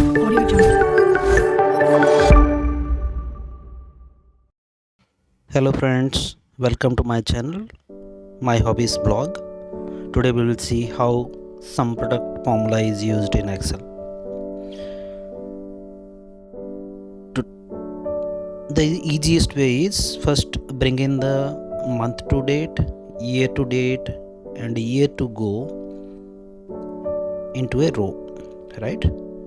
Audio Jungle. Hello friends, welcome to my channel, My Hobbies blog. Today we will see how Sumproduct formula is used in Excel. The easiest way is first bring in the month to date, year to date and year to go into a row, right?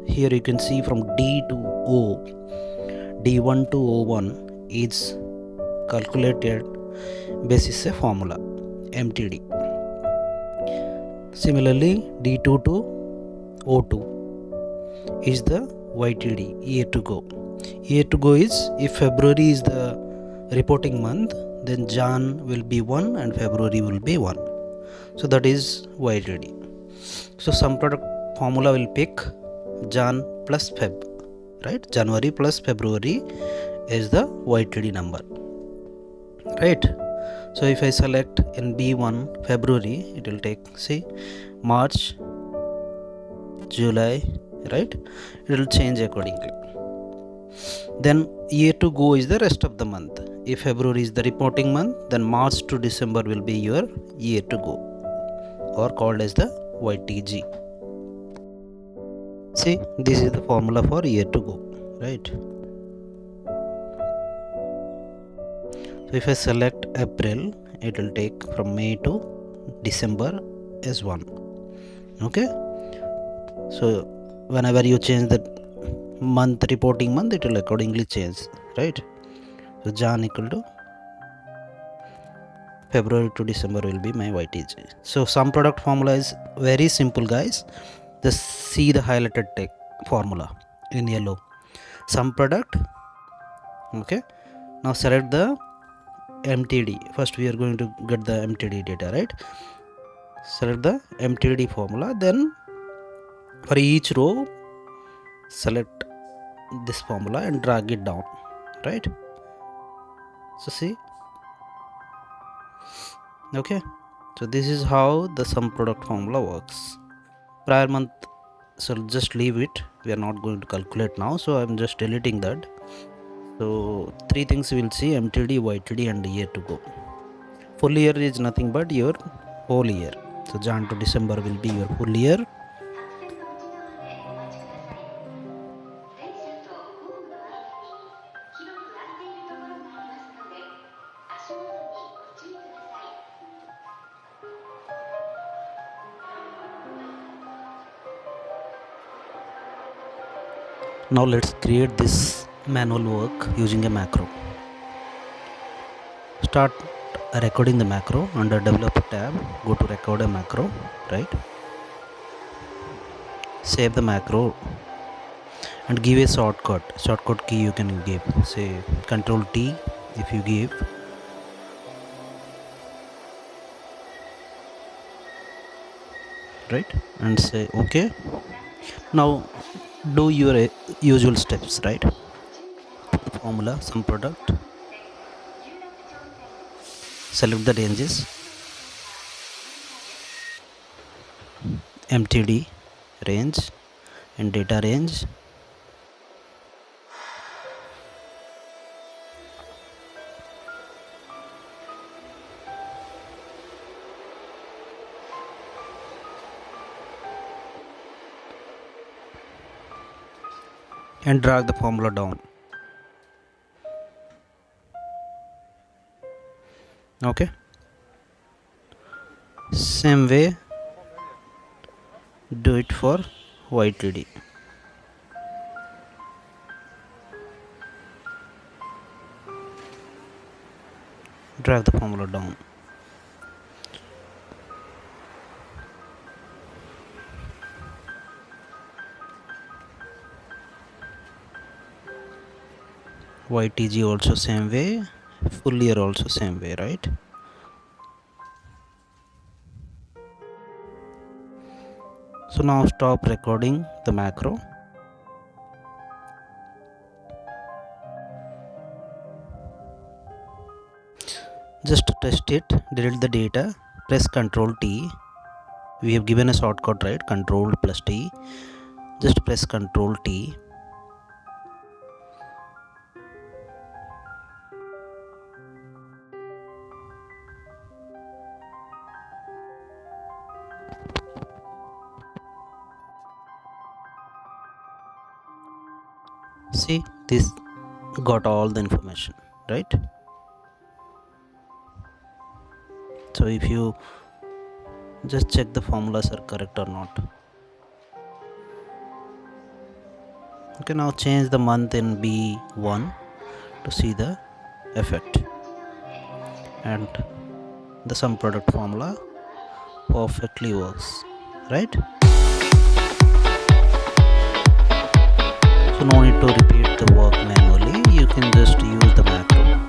Here you can see from D to O, D1 to O1 is calculated basis a formula MTD. Similarly, D2 to O2 is the YTD, year to go. Year to go is, if February is the reporting month, then Jan will be 1 and February will be 1. So that is YTD. So Sumproduct formula will pick Jan plus Feb, right? January plus February is the YTD number, right? So if I select in B1 February, it will take, see, March, July, right? It will change accordingly. Then year to go is the rest of the month. If February is the reporting month, then March to December will be your year to go, or called as the YTG. See, this is the formula for year to go, right? So if I select April, it will take from May to December as 1. Okay, so whenever you change the month, reporting month, it will accordingly change, right? So Jan equal to February to December will be my YTG. So Sumproduct formula is very simple, guys. Just see the highlighted formula in yellow. Sumproduct. Okay, now select the MTD. First we are going to get the MTD data, right? Select the MTD formula, then for each row select this formula and drag it down, right? So see, okay, so this is how the Sumproduct formula works. Prior month, so just leave it, we are not going to calculate now, so I'm just deleting that. So three things we will see: MTD, YTD and year to go. Full year is nothing but your whole year. So Jan to December will be your full year. Now let's create this manual work using a macro. Start recording the macro under developer tab, go to record a macro, right? Save the macro and give a shortcut key you can give, say Control T if you give, right, and say okay. Now do your usual steps, right? Formula, Sumproduct, select the ranges, MTD range and data range, and drag the formula down. Okay, same way do it for YTD. Drag the formula down. YTG also same way, full year also same way, right? So now stop recording the macro. Just to test it, delete the data, press Ctrl T. We have given a shortcut, right? Ctrl plus T. just press Ctrl T. See, this got all the information, right? So if you just check the formulas are correct or not. Okay, now change the month in B1 to see the effect, and the sum product formula perfectly works, right? So no need to repeat the work manually, you can just use the macro.